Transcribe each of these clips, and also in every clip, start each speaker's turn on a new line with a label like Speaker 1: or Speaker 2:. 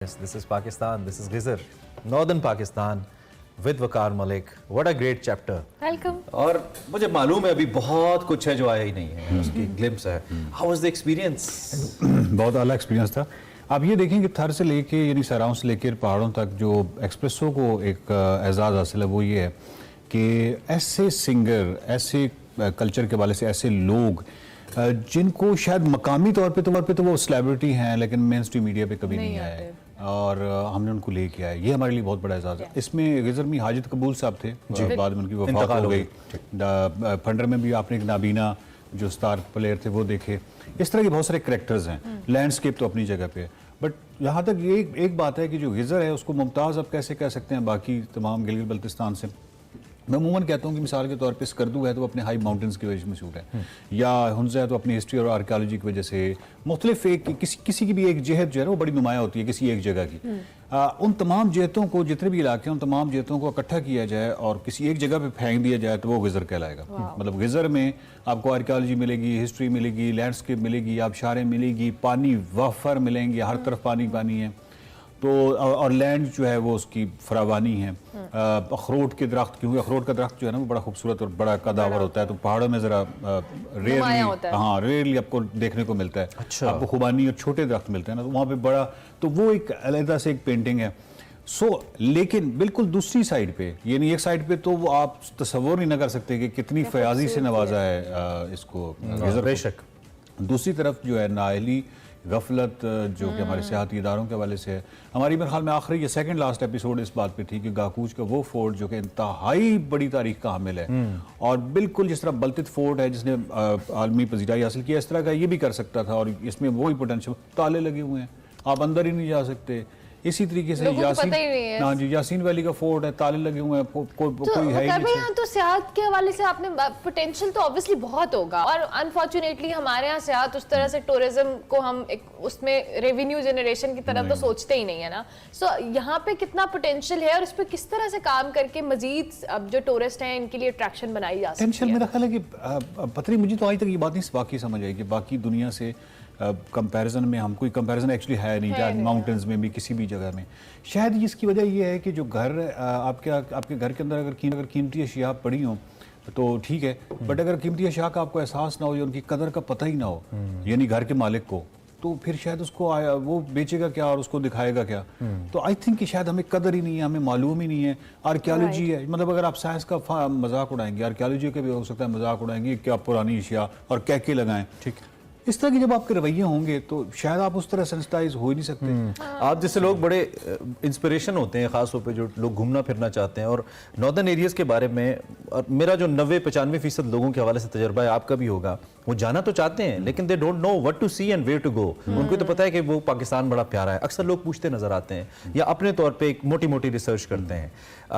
Speaker 1: Yes, this is Pakistan. This is Gizr, Northern Pakistan, with Waqar Malik. What a great chapter.
Speaker 2: Welcome.
Speaker 1: और मुझे मालूम है अभी बहुत कुछ है जो आया ही नहीं है, उसकी ग्लिम्स है. How was the experience?
Speaker 3: बहुत अला एक्सपीरियंस था. आप ये देखें कि थर से लेके यानी सराउंड से लेकर पहाड़ों तक जो एक्सप्रेसो को एक एजाज़ हासिल है वो ये है कि ऐसे सिंगर, ऐसे कल्चर के वाले से ऐसे लोग जिनको शायद मकामी तौर पे तो वो सेलिब्रिटी हैं लेकिन मेन स्ट्रीम मीडिया पे कभी नहीं आए और हमने उनको लेके आए. ये हमारे लिए बहुत बड़ा एजाज़ है. इसमें गिज़र में हाजिद कबूल साहब थे, बाद में उनकी वफ़ात हो गई. फंडर में भी आपने एक नाबीना जो स्टार प्लेयर थे वो देखे. इस तरह के बहुत सारे करैक्टर्स हैं. लैंडस्केप तो अपनी जगह पे है, बट यहाँ तक ये एक बात है कि जो गिज़र है उसको मुमताज़ अब कैसे कह सकते हैं बाकी तमाम गिलगित बल्तिस्तान से. मैं अमूमन कहता हूँ कि मिसाल के तौर पे स्कर्दू है तो अपने हाई माउंटेन्स की वजह से मशहूर है, या हुंज़ा है तो अपनी हिस्ट्री और आर्कियोलॉजी की वजह से. मुख्तलिफ एक किसी की भी एक जहत जो है वो बड़ी नुमाया होती है किसी एक जगह की. उन तमाम जहतों को, जितने भी इलाके हैं उन तमाम जहतों को इकट्ठा किया जाए और किसी एक जगह पे फेंक दिया जाए तो वो गिज़र कहलाएगा. मतलब गिज़र में आपको आर्कियोलॉजी मिलेगी, हिस्ट्री मिलेगी, लैंडस्केप मिलेगी, आबशारें मिलेगी, पानी वफर मिलेंगे, हर तरफ पानी पानी है. तो और लैंड जो है वो उसकी फरावानी है. अखरोट के दरख्त, क्योंकि अखरोट का दरख्त जो है ना वो बड़ा खूबसूरत और बड़ा कदावर होता है, तो पहाड़ों में ज़रा रेयरली आपको देखने को मिलता है. अच्छा. आपको खुबानी और छोटे दरख्त मिलते हैं ना, तो वहाँ पे बड़ा, तो वो एक अलग से एक पेंटिंग है. लेकिन बिल्कुल दूसरी साइड पे, यानी एक साइड पे तो वो आप तस्वुर नहीं ना कर सकते कि कितनी फयाजी से नवाजा है इसको.
Speaker 1: बेशक.
Speaker 3: दूसरी तरफ जो है नाअहली, गफलत जो कि हमारे सियाहती इदारों के हवाले से है. हमारी मेरे ख्याल में आखिरी या सेकंड लास्ट एपिसोड इस बात पे थी कि गाकूच का वो फोर्ट जो कि इंतहाई बड़ी तारीख का हामिल है और बिल्कुल जिस तरह बल्तित फोर्ट है जिसने आलमी पजीराई हासिल किया, इस तरह का ये भी कर सकता था. और इसमें वही पोटेंशियल, ताले लगे हुए हैं, आप अंदर ही नहीं जा सकते. इसी तरीके से यासीन वैली का फोर्ट है, ताले लगे हुए हैं, कोई है ही नहीं.
Speaker 2: तो सियाहत के हवाले से आपने पोटेंशियल तो ऑब्वियसली बहुत होगा, और अनफॉर्चुनेटली हमारे यहाँ सियाहत उस तरह से टूरिज्म को हम एक उसमें रेवेन्यू जनरेशन की तरफ तो सोचते ही नहीं है ना. सो यहाँ पे कितना पोटेंशियल है और इस पर किस तरह से काम करके मजीद अब जो टूरिस्ट हैं इनके लिए अट्रैक्शन बनाई जा सकती है.
Speaker 3: मेरा ख्याल है कि पता नहीं, मुझे तो आज तक ये बात नहीं वाकई समझ आई कि बाकी दुनिया से कंपैरिजन में हम कोई कंपैरिजन एक्चुअली है नहीं, चाहे माउंटेन्स में भी किसी भी जगह में. शायद इसकी वजह ये है कि जो घर आपके घर के अंदर अगर कीमती अशिया पड़ी हों तो ठीक है, बट अगर कीमती अशिया का आपको एहसास ना हो या उनकी कदर का पता ही ना हो, यानी घर के मालिक को, तो फिर शायद उसको वो बेचेगा क्या और उसको दिखाएगा क्या. तो आई थिंक कि शायद हमें कदर ही नहीं है, हमें मालूम ही नहीं है. आर्कियोलॉजी है, मतलब अगर आप साइंस का मजाक उड़ाएंगे, आर्कियोलॉजी का भी हो सकता है मजाक उड़ाएंगे, क्या पुरानी अशिया और कहके लगाएं. ठीक, इस तरह के जब आपके रवैये होंगे तो शायद आप उस तरह सेंसिटाइज हो ही नहीं सकते.
Speaker 1: आप जैसे लोग बड़े इंस्पिरेशन होते हैं, खास तौर पे जो लोग घूमना फिरना चाहते हैं. और नॉर्दर्न एरियाज के बारे में, और मेरा जो 90-95% लोगों के हवाले से तजर्बा है, आपका भी होगा, वो जाना तो चाहते हैं लेकिन they don't know what to see and where to go. उनको तो पता है कि वो पाकिस्तान बड़ा प्यारा है. अक्सर लोग पूछते नजर आते हैं या अपने तौर पे एक मोटी मोटी रिसर्च करते हैं.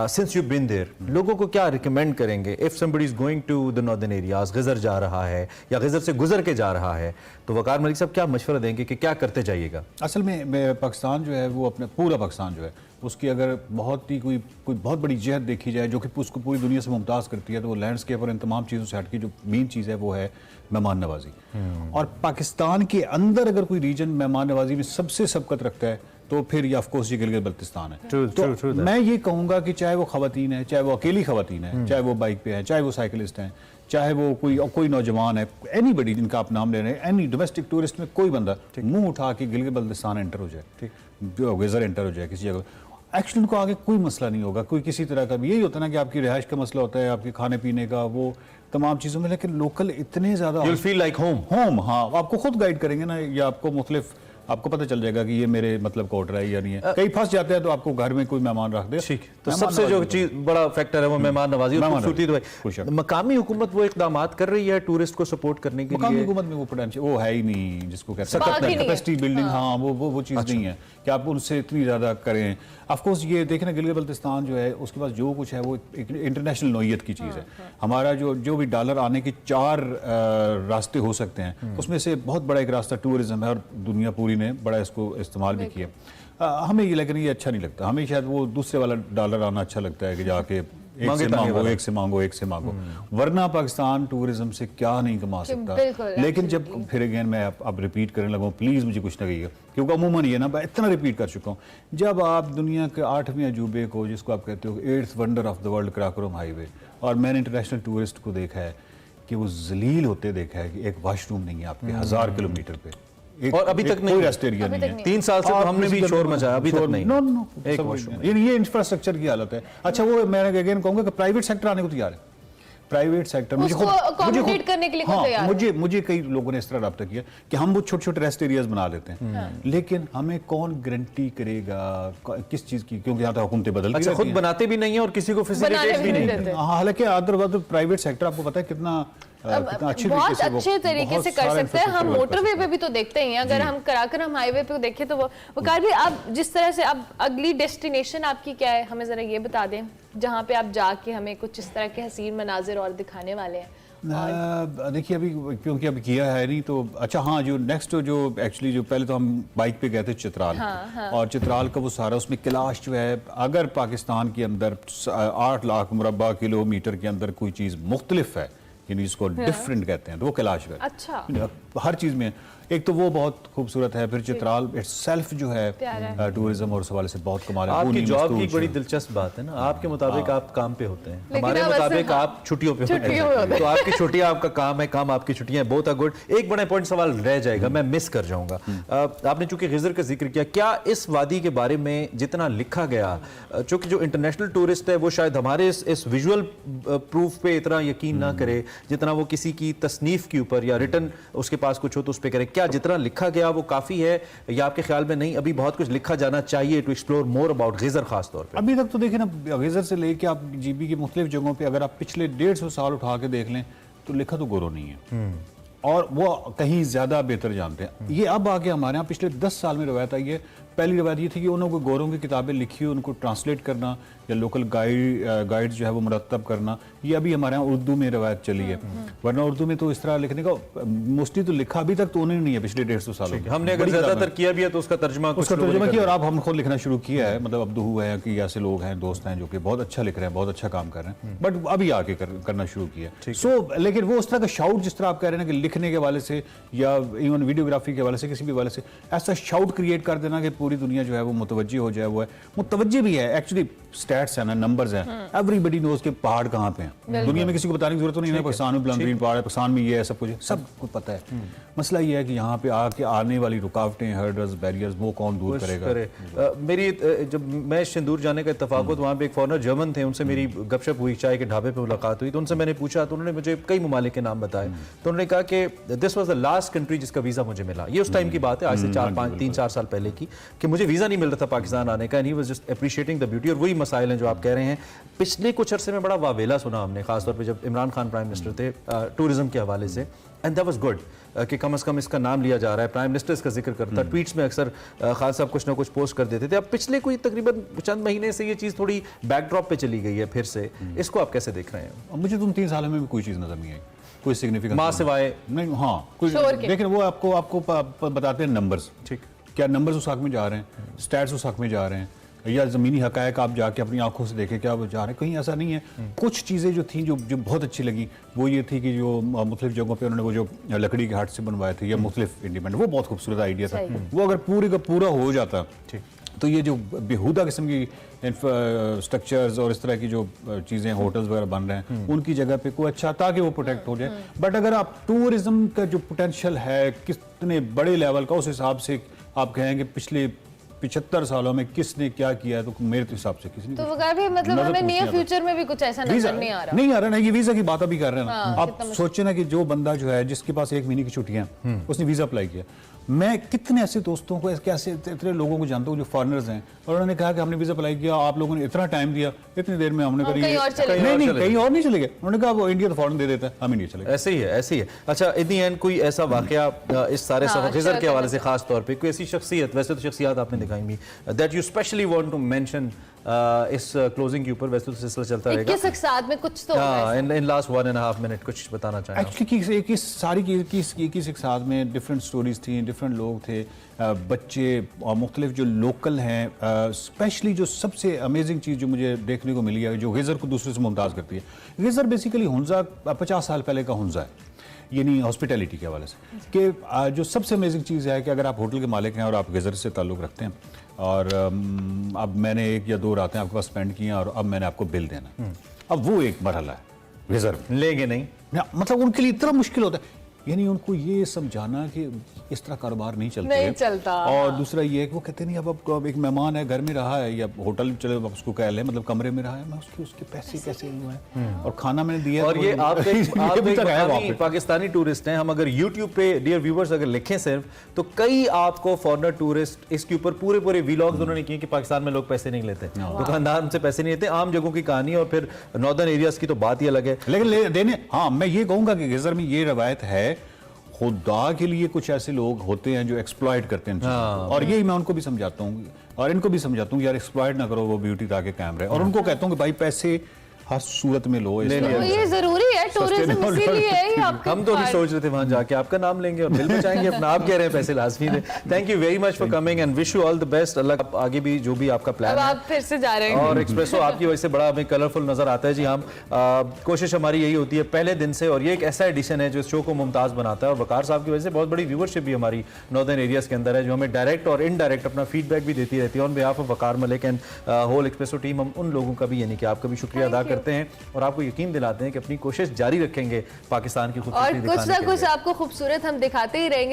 Speaker 1: सिंस यू बीन देयर, लोगों को क्या रिकमेंड करेंगे if somebody is going to the northern areas, Ghizer जा रहा है या गिज़र से गुजर के जा रहा है, तो वकार मलिक साहब क्या मशवरा देंगे कि क्या करते जाइएगा?
Speaker 3: असल में पाकिस्तान जो है वो अपने पूरा पाकिस्तान जो है उसकी अगर बहुत ही कोई बहुत बड़ी जहत देखी जाए जो कि उसको पूरी दुनिया से मुमताज़ करती है, तो वो लैंडस्केप और इन तमाम चीज़ों से हटके जो मेन चीज़ है वो है मेहमान नवाजी. और पाकिस्तान के अंदर अगर कोई रीजन मेहमान नवाजी में सबसे सबकत रखता है तो फिर ये ऑफकोर्स ये गिलगित बल्तिस्तान है. तो मैं ये कहूँगा कि चाहे वो खवातीन है, चाहे वो अकेली खवातीन है, चाहे वो बाइक पे है, चाहे वो साइकिलिस्ट हैं, चाहे वो कोई नौजवान है, एनीबडी जिनका आप नाम ले रहे हैं, एनी डोमेस्टिक टूरिस्ट में कोई बंदा मुंह उठा के गिलगित बल्तिस्तान एंटर हो जाए, ठीक, जो गिज़र एंटर हो जाए किसी जगह, एक्चुअली उनको आगे कोई मसला नहीं होगा कोई किसी तरह का भी. यही होता है ना कि आपकी रिहाइश का मसला होता है, आपके खाने पीने का, वो तमाम चीज़ों में, लेकिन लोकल इतने ज़्यादा
Speaker 1: यू फील लाइक होम.
Speaker 3: हाँ, आपको खुद गाइड करेंगे ना, या आपको मुख्तलिफ आपको पता चल जाएगा कि ये मेरे मतलब कोट रहा है या नहीं है. कहीं फंस जाते हैं तो आपको घर में कोई मेहमान रख दे.
Speaker 1: ठीक, तो सबसे जो चीज बड़ा फैक्टर है वो मेहमान नवाजी. मकामी हुकूमत वो इकदाम कर रही है टूरिस्ट को सपोर्ट करने के लिए.
Speaker 3: मकामी हुकूमत में वो पोटेंशियल वो है ही नहीं, जिसको कहते हैं कैपेसिटी बिल्डिंग. हाँ, वो चीज़ नहीं है कि आप उनसे इतनी ज़्यादा करें. ऑफकोर्स ये देखें ना, गिलगित बल्तिस्तान जो है उसके पास जो कुछ है वो एक इंटरनेशनल नौइयत की चीज़ है. हमारा जो भी डॉलर आने के 4 रास्ते हो सकते हैं, उसमें से बहुत बड़ा एक रास्ता टूरिज्म है और दुनिया पूरी ने बड़ा इसको इस्तेमाल भी किया. हमें ये लेकिन ये अच्छा नहीं लगता. हमें शायद वो दूसरे वाला डॉलर आना अच्छा लगता है कि जाके एक से मांगो, एक से मांगो, एक से मांगो, वरना पाकिस्तान टूरिज्म से क्या नहीं कमा सकता। लेकिन जब फिर अगेन मैं अब रिपीट करने लगा हूँ, प्लीज मुझे कुछ ना कहिएगा, क्योंकि अमूमन ये ना मैं इतना रिपीट कर चुका हूँ, जब आप दुनिया के 8वें अजूबे को, जिसको आप कहते हो 8th wonder of the world, Karakoram highway, और मैंने इंटरनेशनल टूरिस्ट को देखा है कि वो जलील होते देखा है कि एक वॉशरूम नहीं है आपके 1000 किलोमीटर पे,
Speaker 1: और अभी तक नहीं,
Speaker 3: कोई रेस्ट एरिया नहीं है।
Speaker 1: 3 साल से तो हमने भी शोर मचाया, अभी तक नहीं।
Speaker 3: नो
Speaker 1: एक
Speaker 3: वॉशरूम, ये इंफ्रास्ट्रक्चर की हालत है। अच्छा, वो मैं अगेन कहूंगा कि प्राइवेट सेक्टर आने को तैयार है, प्राइवेट सेक्टर
Speaker 2: उसको accommodate करने के लिए खुद तैयार है।
Speaker 3: मुझे कई लोगों ने इस तरह रब्ता किया कि हम वो छोटे छोटे रेस्ट एरियाज बना लेते हैं, लेकिन हमें कौन गारंटी करेगा किस चीज की, क्योंकि यहाँ तो हुकूमतें बदलती
Speaker 1: अच्छा, खुद
Speaker 3: रहती हैं।
Speaker 1: बनाते भी नहीं है और किसी को फैसिलिटेट भी नहीं देते।
Speaker 3: हालांकि अदरवाइज प्राइवेट सेक्टर आपको पता है कितना
Speaker 2: बहुत अच्छे तरीके से कर सकते हैं। हम मोटरवे पे भी तो देखते ही हैं, अगर हम कराकोरम हाईवे पे देखें तो वकार भी आप जिस तरह से, अब अगली डेस्टिनेशन आपकी क्या है, हमें जरा ये बता दें, जहाँ पे आप जाके हमें कुछ इस तरह के हसीन मनाजिर और दिखाने वाले हैं।
Speaker 3: देखिए अभी क्योंकि अभी किया है नहीं तो अच्छा, हाँ जो नेक्स्ट जो एक्चुअली जो पहले तो हम बाइक पे गए थे चित्राल, और चित्राल का वो सारा उसमें कैलाश जो है, अगर पाकिस्तान के अंदर 8 लाख मुरब्बा किलोमीटर के अंदर कोई चीज़ मुख्तलिफ है, यानी जिसको डिफरेंट कहते हैं, तो वो कैलाश है।
Speaker 2: अच्छा,
Speaker 3: हर चीज़ में एक तो वो बहुत खूबसूरत है, फिर चित्राल इटसेल्फ जो है टूरिज्म और उस हवाले से बहुत कमाल है।
Speaker 1: आपकी जॉब की एक बड़ी दिलचस्प बात है ना, आपके मुताबिक आप काम पे होते हैं, हमारे मुताबिक आप छुट्टियों पे होते हैं। तो आपकी छुट्टियां आपका काम है, काम आपकी छुट्टियां, बहुत गुड। एक बड़ा इंपॉर्टेंट सवाल रह जाएगा, मैं मिस कर जाऊंगा। आपने चूंकि गिजर का जिक्र किया, क्या इस वादी के बारे में जितना लिखा गया, चूंकि जो इंटरनेशनल टूरिस्ट है वो शायद हमारे इस विजुअल प्रूफ पे इतना यकीन ना करे जितना वो किसी की तसनीफ के ऊपर या रिटर्न उसके पास कुछ हो तो उस पर करे, क्या जितना लिखा गया वो काफी है, या आपके ख्याल में नहीं अभी बहुत कुछ लिखा जाना चाहिए to explore more about geyser खास तौर पे?
Speaker 3: अभी तक तो देखें ना, गिजर से लेके आप जीबी की मुख्तलिफ जगहों पे अगर आप पिछले 150 साल उठा के देख लें तो लिखा तो गोरो नहीं है, और वो कहीं ज्यादा बेहतर जानते हैं। ये अब आके हमारे यहाँ पिछले 10 साल में रवायत आई है। पहली रवायत ये थी कि उन्होंने गोरों की किताबें लिखी, उनको ट्रांसलेट करना या लोकल गाइड जो है वो मुरतब करना, ये अभी हमारे यहाँ उर्दू में रवायत चली है, वरना उर्दू में तो इस तरह लिखने का मोस्टली तो लिखा अभी तक तो उन्होंने नहीं है पिछले 150 सालों में।
Speaker 1: हमने अगर ज्यादातर किया भी है तो उसका तर्जुमा
Speaker 3: किया, और अब हम खुद लिखना शुरू किया है। मतलब अब्दू है कि ऐसे लोग हैं, दोस्त हैं जो कि बहुत अच्छा लिख रहे हैं, बहुत अच्छा काम कर रहे हैं, बट अभी आके करना शुरू किया। सो लेकिन वो उस तरह का शाउट जिस तरह आप कह रहे हैं कि लिखने के हवाले से या इवन वीडियोग्राफी के हवाले से, किसी भी हवाले से ऐसा शाउट क्रिएट कर देना कि पूरी दुनिया जो है वो मुतवज्जी हो जाए, वो है मुतवज्जी भी है। एक्चुअली स्टैट्स है ना, नंबर्स हैं, एवरीबडी नोज के पहाड़ कहाँ पे हैं, दुनिया में किसी को बताने की जरूरत नहीं है। पाकिस्तान में बुलंदतरीन पहाड़ है, पाकिस्तान में ये है, सब कुछ पता है। मसला ये है कि यहाँ पे आके आने वाली रुकावटें, हर्डल्स, बैरियर्स, वो कौन दूर करेगा।
Speaker 1: मेरी जब मैं सिंदूर जाने का इत्तेफाक हो तो वहाँ पे एक फॉरनर जर्मन थे, उनसे मेरी गपशप हुई, चाय के ढाबे पे मुलाकात हुई, तो उनसे मैंने पूछा तो उन्होंने मुझे कई ममालिक के नाम बताए। तो उन्होंने कहा कि this was the last country जिसका वीज़ा मुझे मिला। ये उस टाइम की बात है, आज से 3-4 साल पहले की, कि मुझे वीज़ा नहीं मिल रहा था पाकिस्तान आने का, and he was just appreciating the beauty. और वही मसाइल हैं जो आप कह रहे हैं। पिछले कुछ अरसे में बड़ा वावेला सुना हमने, खासतौर पर जब इमरान खान प्राइम मिनिस्टर थे, टूरिज्म के हवाले से, एंड दैट वाज गुड कि कम से कम इसका नाम लिया जा रहा है, प्राइम मिनिस्टर इसका जिक्र करता, ट्वीट्स में अक्सर खान साहब कुछ ना कुछ पोस्ट कर देते थे। अब पिछले कोई तकरीबन चंद महीने से ये चीज़ थोड़ी बैकड्रॉप पे चली गई है फिर से, इसको आप कैसे देख रहे हैं?
Speaker 3: मुझे तुम 3 सालों में भी कोई चीज़ नजर नहीं आई, कोई सिग्निफिकेंट
Speaker 1: मां सिवाय
Speaker 3: नहीं। हाँ कोई, लेकिन वो आपको बताते हैं नंबर्स, ठीक, क्या नंबर्स उस हक में जा रहे हैं, स्टैट्स उस हक में जा रहे हैं, या ज़मीनी हकायक आप जाके अपनी आंखों से देखें क्या वो जा रहे हैं, कहीं ऐसा नहीं है। कुछ चीज़ें जो थी जो बहुत अच्छी लगी वो ये थी कि जो मुख्तलिफ जगहों पे उन्होंने वो जो लकड़ी के हाथ से बनवाए थे या मुख्तलिफ इंडिपेंडेंट, वो बहुत खूबसूरत आइडिया था। वो अगर पूरे का पूरा हो जाता तो ये जो बेहुदा किस्म की स्ट्रक्चर्स और इस तरह की जो चीज़ें होटल्स वगैरह बन रहे हैं उनकी जगह पे कोई अच्छा, ताकि वो प्रोटेक्ट हो जाए। बट अगर आप टूरिज्म का जो पोटेंशियल है कितने बड़े लेवल का, उस हिसाब से आप कहेंगे पिछले 75 सालों में किसने क्या किया है, तो मेरे हिसाब से किसी ने।
Speaker 2: तो वकार भी मतलब हमें नियर फ्यूचर में भी कुछ ऐसा नजर नहीं आ रहा।
Speaker 3: नहीं आ रहा ना, ये वीजा की बात अभी कर रहे हैं ना। आप सोचे ना कि जो बंदा जो है जिसके पास 1 महीने की छुट्टियां, उसने वीजा अप्लाई किया। मैं कितने ऐसे दोस्तों को, कैसे इतने लोगों को जानता हूँ जो फॉरेनर्स हैं, और उन्होंने कहा कि हमने वीजा अप्लाई किया, आप लोगों ने इतना टाइम दिया, इतनी देर में हमने
Speaker 2: कहीं और
Speaker 3: नहीं चले गए। उन्होंने कहा वो इंडिया तो फॉरन दे देता है, हम इंडिया चले गए।
Speaker 1: ऐसे ही है। अच्छा, इन दी एंड कोई ऐसा वाकया इस सारे गिजर के हवाले से खास तौर पे कोई ऐसी शख्सियत, वैसे तो शख्सियत आपने दिखाई भी, that you specially want to mention इस क्लोजिंग के ऊपर, वैसे तो सिलसिला चलता रहेगा,
Speaker 2: 21 साथ में कुछ तो
Speaker 1: इन लास्ट 1.5 मिनट कुछ बताना चाहिए
Speaker 3: एक्चुअली। एक सारी की साथ में डिफरेंट स्टोरीज थी, डिफरेंट लोग थे, बच्चे और मुख्तलिफ जो लोकल हैं। स्पेशली जो सबसे अमेजिंग चीज़ जो मुझे देखने को मिली है, जो गिज़र को दूसरे से मुमताज़ करती है, गिज़र बेसिकली हुंजा 50 साल पहले का हुंजा है, यानी हॉस्पिटैलिटी के हवाले से। कि जो सबसे अमेजिंग चीज़ है कि अगर आप होटल के मालिक हैं और आप गिज़र से ताल्लुक़ रखते हैं और अब मैंने 1 या 2 रातें आपके पास स्पेंड की हैं और अब मैंने आपको बिल देना है, अब वो एक मरहला है गिज़र में।
Speaker 1: लेंगे नहीं,
Speaker 3: मतलब उनके लिए इतना मुश्किल होता है, यानी उनको ये समझाना कि इस तरह कारोबार नहीं चलता। और दूसरा ये है कि वो कहते नहीं, अब एक मेहमान है, घर में रहा है या होटल चले आप उसको कह लें, मतलब कमरे में रहा है, मैं उसके पैसे कैसे लूँ हैं और खाना मैंने दिया।
Speaker 1: और ये आप एक
Speaker 3: आप
Speaker 1: पाकिस्तानी टूरिस्ट हैं, हम अगर YouTube पे डियर व्यूवर्स अगर लिखें सिर्फ, तो कई आपको फॉरेनर टूरिस्ट इसके ऊपर पूरे व्लॉग्स उन्होंने किए कि पाकिस्तान में लोग पैसे नहीं लेते, दुकानदार से पैसे नहीं लेते, आम जगहों की कहानी। और फिर नॉर्दर्न एरियाज की तो बात ही अलग है।
Speaker 3: लेकिन देने, हाँ मैं ये कहूँगा कि गिज़र में ये रवायत है, खुदा के लिए कुछ ऐसे लोग होते हैं जो एक्सप्लॉइट करते हैं और यही मैं उनको भी समझाता हूँ और इनको भी समझाता हूँ यार एक्सप्लॉइट ना करो, वो ब्यूटी ताकि कायम रहे। और उनको कहता हूँ कि भाई पैसे हर सूरत में लो,
Speaker 2: ये जरूरी है, टूरिज्म इसीलिए है।
Speaker 1: हम तो नहीं सोच रहे थे वहां जाके आपका नाम लेंगे और बिल बचाएंगे अपना, आप कह रहे हैं पैसे लाजमी दे। Thank you very much for coming and wish you all the best. अल्लाह आगे भी जो भी आपका प्लान है।
Speaker 2: आप फिर से जा रहे हैं
Speaker 1: और एक्सप्रेसो आपकी वजह से बड़ा हमें कलरफुल नजर आता है जी। हम कोशिश हमारी यही होती है पहले दिन से, और ये एक ऐसा एडिशन है जो शो को मुमताज बनाता है। और वकार साहब की वजह से बहुत बड़ी व्यूवरशिप भी हमारी नॉर्दर्न एरियाज के अंदर है, जो हमें डायरेक्ट और इनडायरेक्ट अपना फीडबैक भी देती रहती है। On behalf of Waqar Malik and whole Expresso team, हम उन लोगों का भी यानी कि आपका भी शुक्रिया अदा करते हैं और आपको यकीन दिलाते हैं कि अपनी कोशिश जारी रखेंगे पाकिस्तान की खूबसूरती
Speaker 2: और कुछ ना कुछ आपको खूबसूरत हम दिखाते ही रहेंगे।